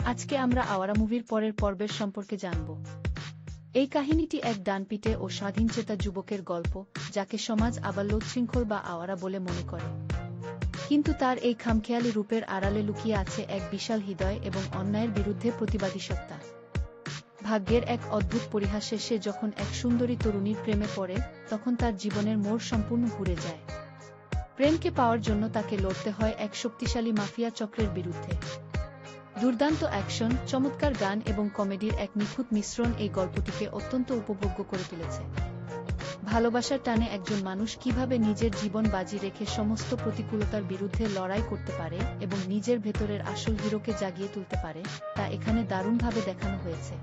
আজকে আমরা আওয়ারা মুভির পরের পর্বের সম্পর্কে জানব। এই কাহিনীটি এক ডানপিটে ও স্বাধীনচেতা যুবকের গল্প, যাকে সমাজ আবার উচ্ছৃঙ্খল বা আওয়ারা বলে মনে করে। কিন্তু তার এই খামখেয়ালি রূপের আড়ালে লুকিয়ে আছে এক বিশাল হৃদয় এবং অন্যায়ের বিরুদ্ধে প্রতিবাদী সত্তা। ভাগ্যের এক অদ্ভুত পরিহাসে সে যখন এক সুন্দরী তরুণীর প্রেমে পড়ে, তখন তার জীবনের মোড় সম্পূর্ণ ঘুরে যায়। প্রেমকে পাওয়ার জন্য তাকে লড়তে হয় এক শক্তিশালী মাফিয়া চক্রের বিরুদ্ধে। দুর্দান্ত অ্যাকশন, চমৎকার গান এবং কমেডির এক নিখুঁত মিশ্রণ এই গল্পটিকে অত্যন্ত উপভোগ্য করে তুলেছে। ভালোবাসার টানে একজন মানুষ কিভাবে নিজের জীবন বাজি রেখে সমস্ত প্রতিকূলতার বিরুদ্ধে লড়াই করতে পারে এবং নিজের ভেতরের আসল হিরোকে জাগিয়ে তুলতে পারে, তা এখানে দারুণভাবে দেখানো হয়েছে।